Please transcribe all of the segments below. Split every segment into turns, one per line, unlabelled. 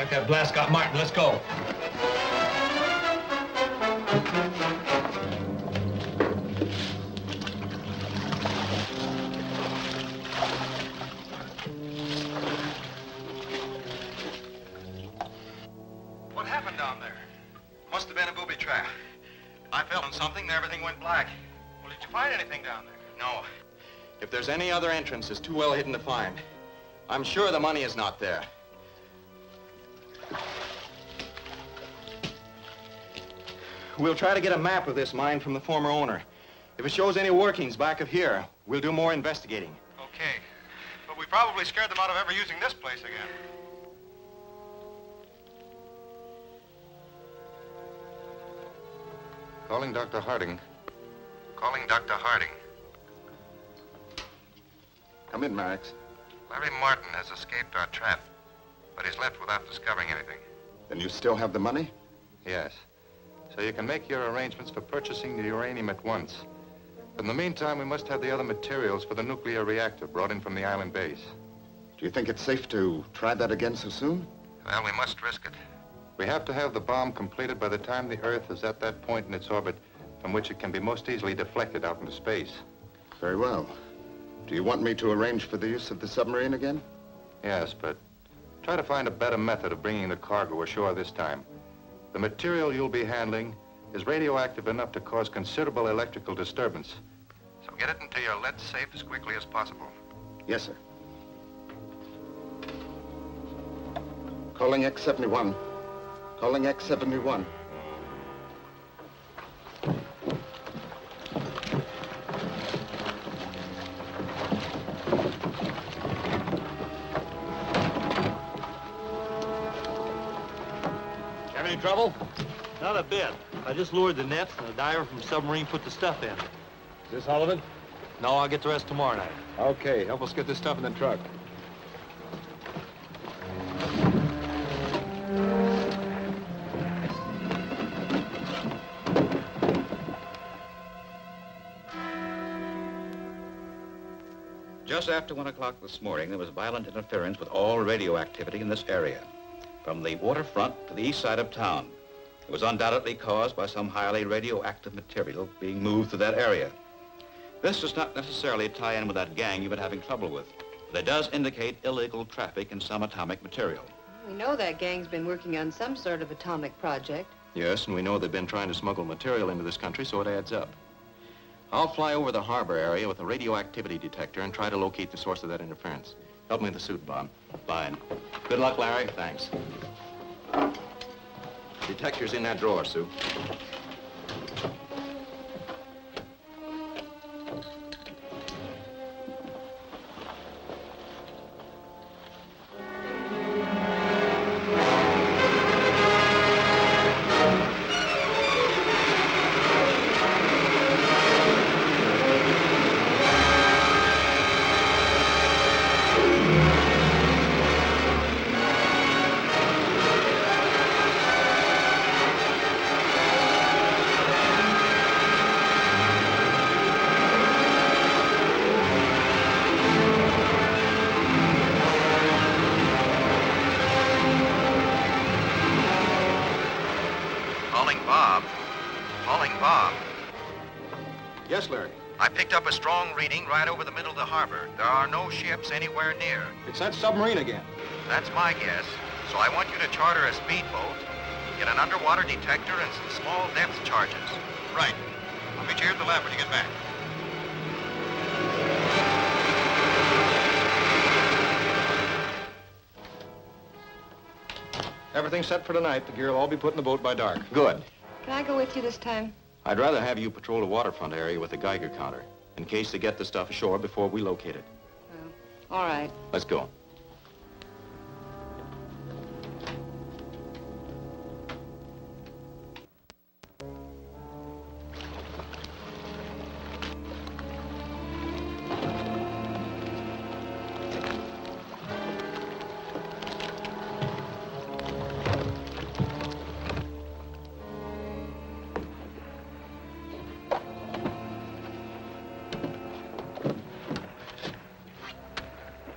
That blast got Martin. Let's go.
What happened down there? Must have been a booby trap. I fell on something and everything went black. Well, did you find anything down there?
No. If there's any other entrance, it's too well hidden to find. I'm sure the money is not there. We'll try to get a map of this mine from the former owner. If it shows any workings back of here, we'll do more investigating.
Okay. But we probably scared them out of ever using this place again.
Calling Dr. Harding.
Calling Dr. Harding.
Come in, Marex.
Larry Martin has escaped our trap, but he's left without discovering anything.
Then you still have the money?
Yes. So you can make your arrangements for purchasing the uranium at once. But in the meantime, we must have the other materials for the nuclear reactor brought in from the island base.
Do you think it's safe to try that again so soon?
Well, we must risk it. We have to have the bomb completed by the time the Earth is at that point in its orbit from which it can be most easily deflected out into space.
Very well. Do you want me to arrange for the use of the submarine again?
Yes, but try to find a better method of bringing the cargo ashore this time. The material you'll be handling is radioactive enough to cause considerable electrical disturbance. So get it into your lead safe as quickly as possible.
Yes, sir. Calling X-71. Calling X-71.
Having any trouble? Not a bit. I just lured the nets and the diver from submarine put the stuff in. Is this all of it? No, I'll get the rest tomorrow night.
Okay, help us get this stuff in the truck.
Just after 1 o'clock this morning, there was violent interference with all radioactivity in this area, from the waterfront to the east side of town. It was undoubtedly caused by some highly radioactive material being moved through that area. This does not necessarily tie in with that gang you've been having trouble with, but it does indicate illegal traffic in some atomic material.
We know that gang's been working on some sort of atomic project.
Yes, and we know they've been trying to smuggle material into this country, so it adds up. I'll fly over the harbor area with a radioactivity detector and try to locate the source of that interference. Help me with the suit, Bob.
Fine.
Good luck, Larry. Thanks. Detector's in that drawer, Sue.
picked up a strong reading right over the middle of the harbor. There are no ships anywhere near.
It's that submarine again.
That's my guess. So I want you to charter a speedboat, get an underwater detector, and some small depth charges. Right. I'll meet you here at the lab when you get back.
Everything's set for tonight. The gear will all be put in the boat by dark. Good.
Can I go with you this time?
I'd rather have you patrol the waterfront area with the Geiger counter, in case they get the stuff ashore before we locate it.
All right.
Let's go.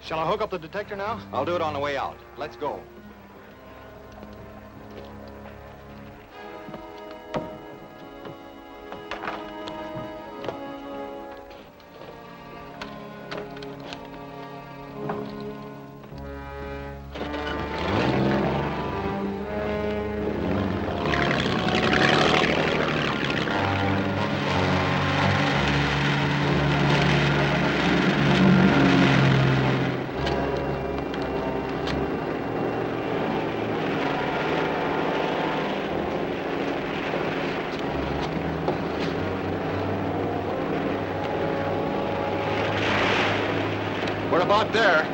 Shall I hook up the detector now? I'll do it on the way out. Let's go. About there.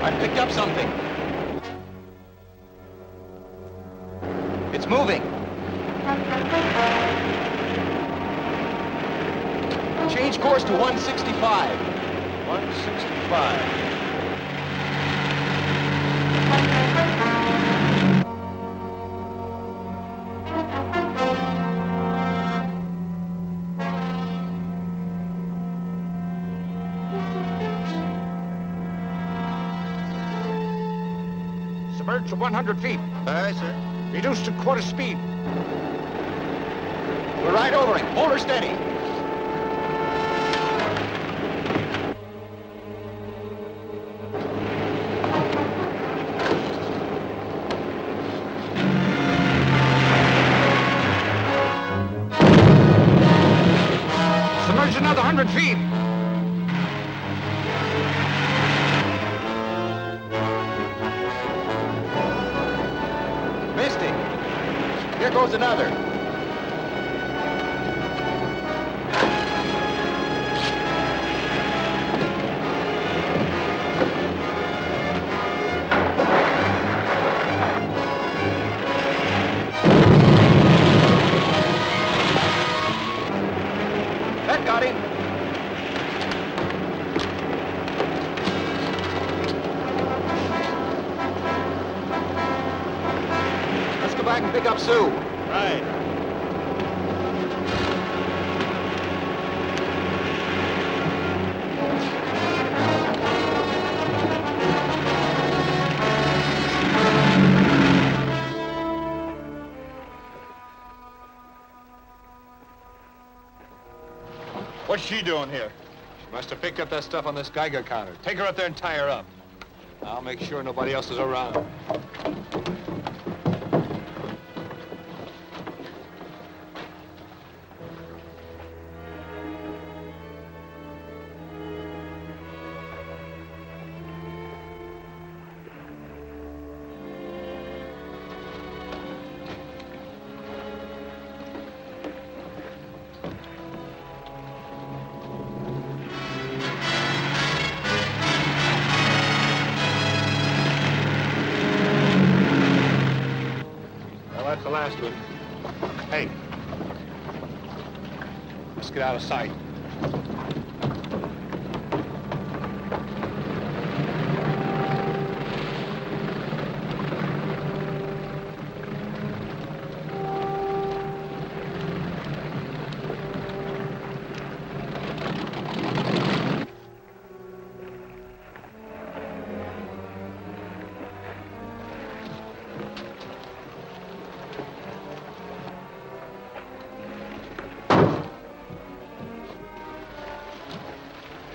I picked up something. It's moving. Change course to 165.
165.
To 100 feet.
Aye, sir.
Reduced to quarter speed.
We're right over him. Hold her steady.
Submerge another 100 feet.
Here goes another. That got him. Let's go back and pick up Sue.
Right. What's she doing here?
She must have picked up that stuff on this Geiger counter. Take her up there and tie her up. I'll make sure nobody else is around.
That's the last one. Hey. Let's get out of sight.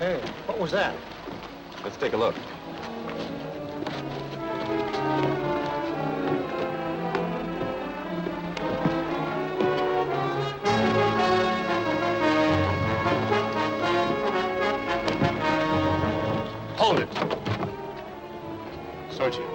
Hey, what was that?
Let's take a look.
Hold it.
Search it.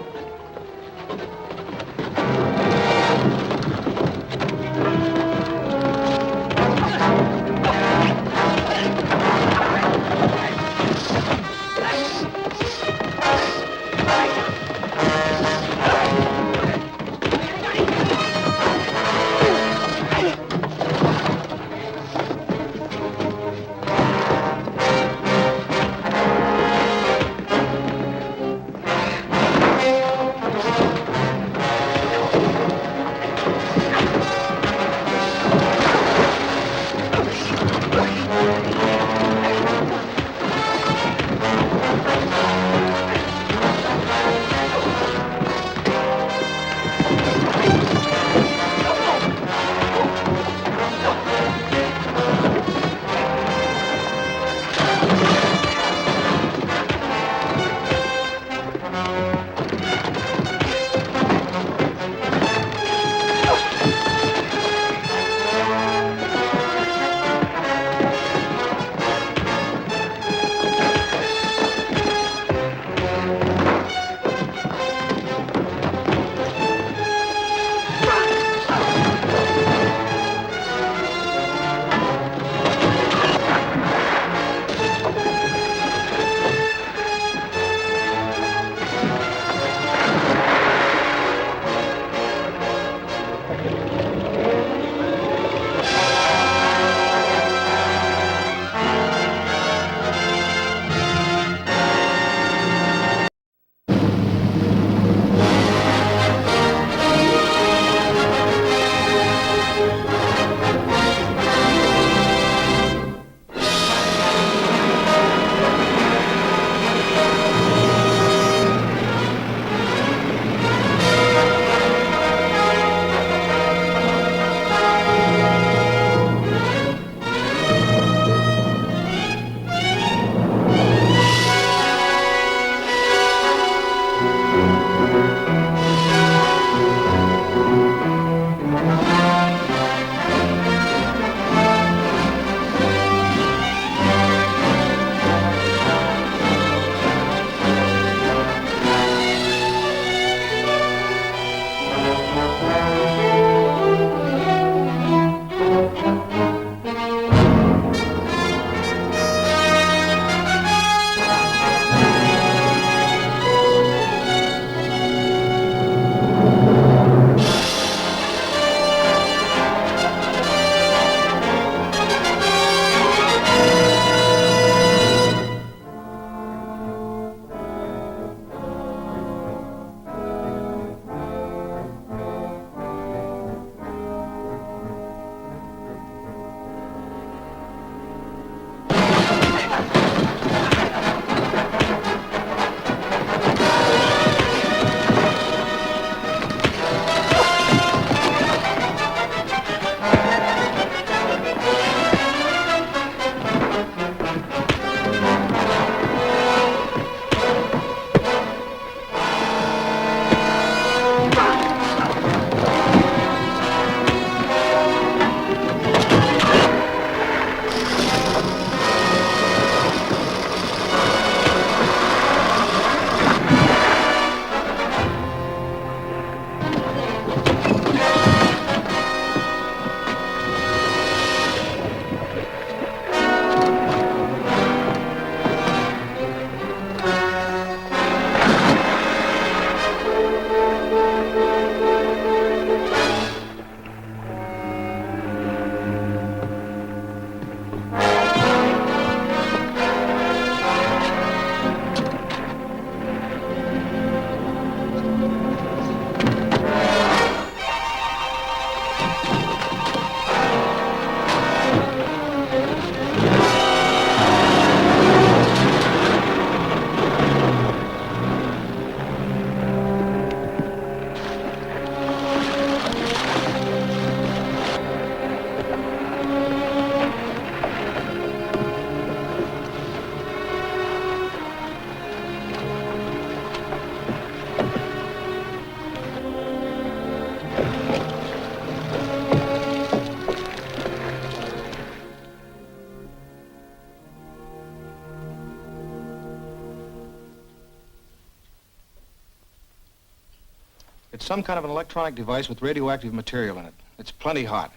It's some kind of an electronic device with radioactive material in it. It's plenty hot.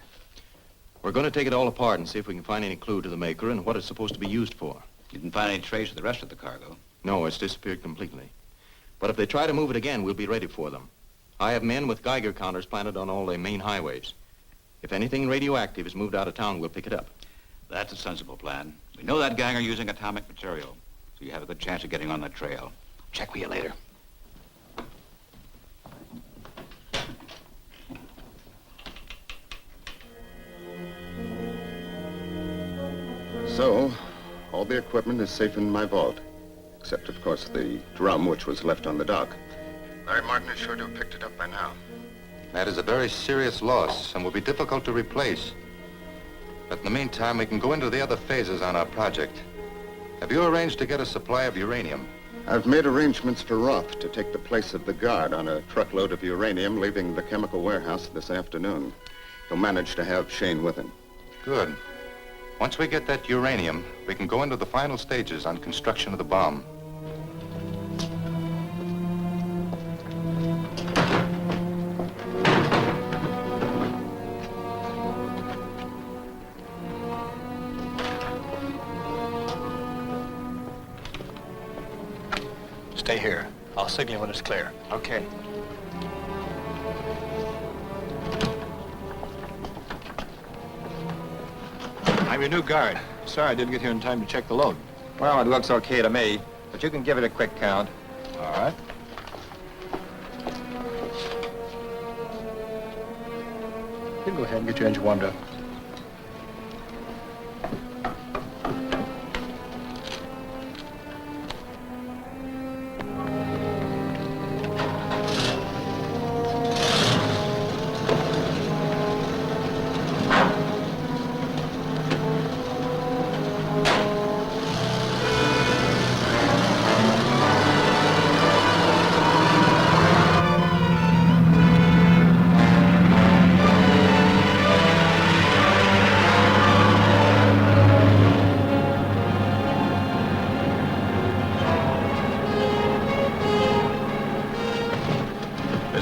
We're going to take it all apart and see if we can find any clue to the maker and what it's supposed to be used for.
You didn't find any trace of the rest of the cargo.
No, it's disappeared completely. But if they try to move it again, we'll be ready for them. I have men with Geiger counters planted on all the main highways. If anything radioactive is moved out of town, we'll pick it up.
That's a sensible plan. We know that gang are using atomic material, so you have a good chance of getting on that trail. Check with you later.
So, all the equipment is safe in my vault. Except, of course, the drum which was left on the dock. Larry Martin is sure to have picked it up by now.
That is a very serious loss and will be difficult to replace. But in the meantime, we can go into the other phases on our project. Have you arranged to get a supply of uranium?
I've made arrangements for Roth to take the place of the guard on a truckload of uranium leaving the chemical warehouse this afternoon. He'll manage to have Shane with him.
Good. Once we get that uranium, we can go into the final stages on construction of the bomb.
Stay here. I'll signal when it's clear.
Okay. I'm your new guard. Sorry I didn't get here in time to check the load.
Well, it looks okay to me, but you can give it a quick count.
All right. You can go ahead and get your engine warmed up.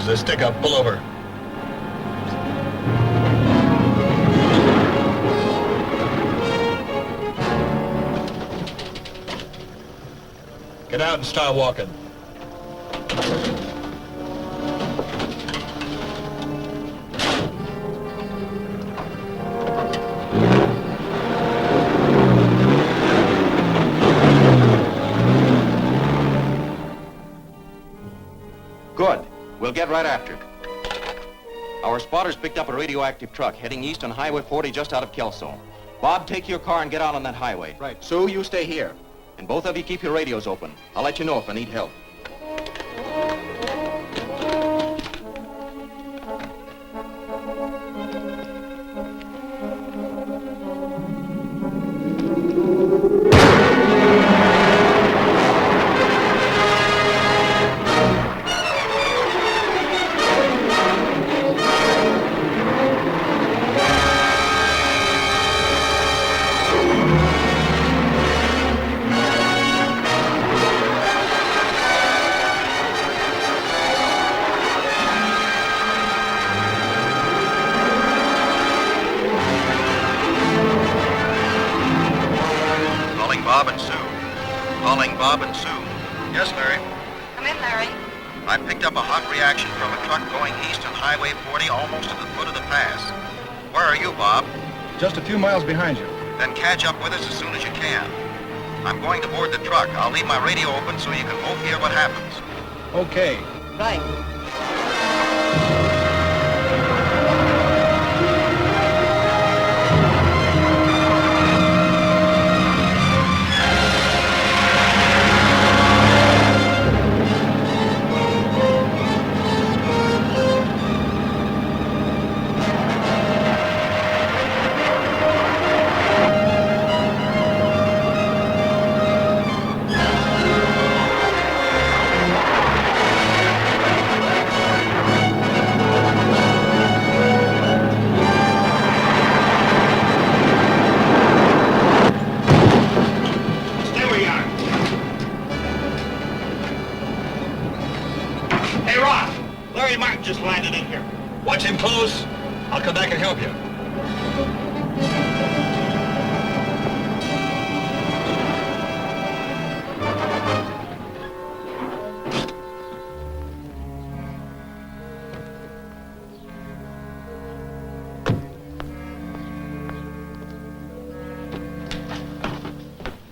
The stick up, pull over. Get out and start walking.
Good. We'll get right after it. Our spotters picked up a radioactive truck heading east on Highway 40 just out of Kelso. Bob, take your car and get out on that highway.
Right.
Sue, you stay here. And both of you keep your radios open. I'll let you know if I need help.
Bob and Sue. Yes, Larry.
Come in, Larry.
I picked up a hot reaction from a truck going east on Highway 40 almost to the foot of the pass. Where are you, Bob?
Just a few miles behind you.
Then catch up with us as soon as you can. I'm going to board the truck. I'll leave my radio open so you can both hear what happens.
Okay.
Right.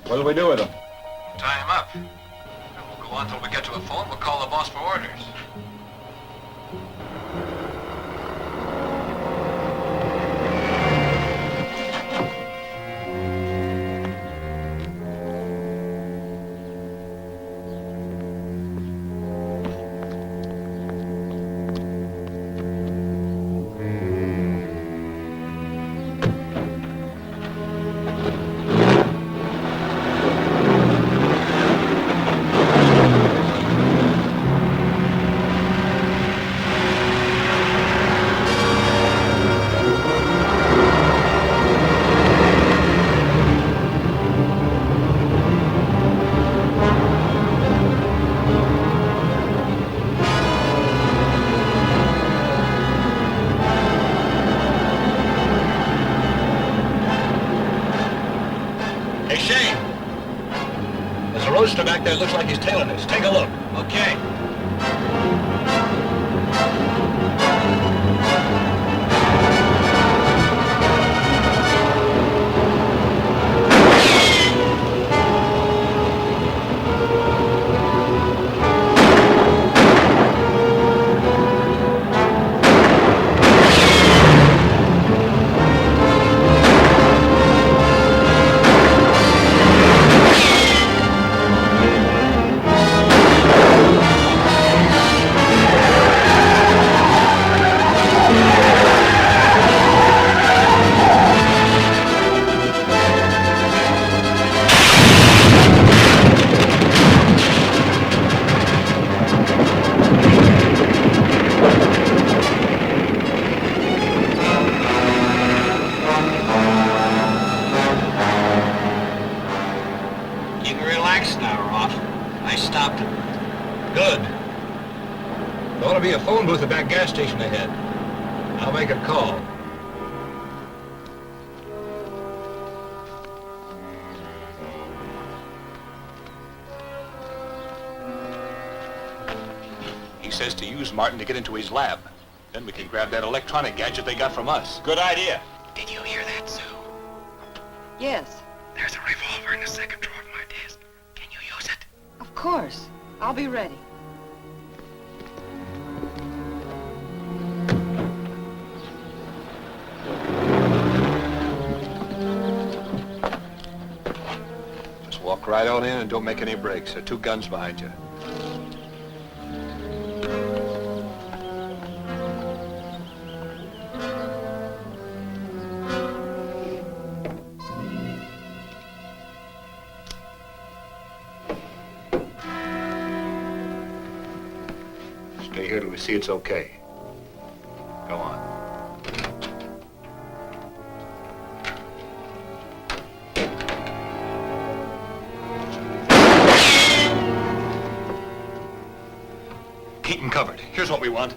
What'll we do with him?
Tie him up. And we'll go on till we get to a phone. We'll call the boss for orders.
Back there looks like he's tailing us. Take a look. Okay. Booth at that gas station ahead. I'll make a call. He says to use Martin to get into his lab. Then we can grab that electronic gadget they got from us. Good idea.
Did you hear that, Sue?
Yes.
There's a revolver in the second drawer of my desk. Can you use it?
Of course. I'll be ready.
Walk right on in and don't make any breaks. There are two guns behind you. Stay here till we see it's okay. Go on. Keep them covered. Here's what we want.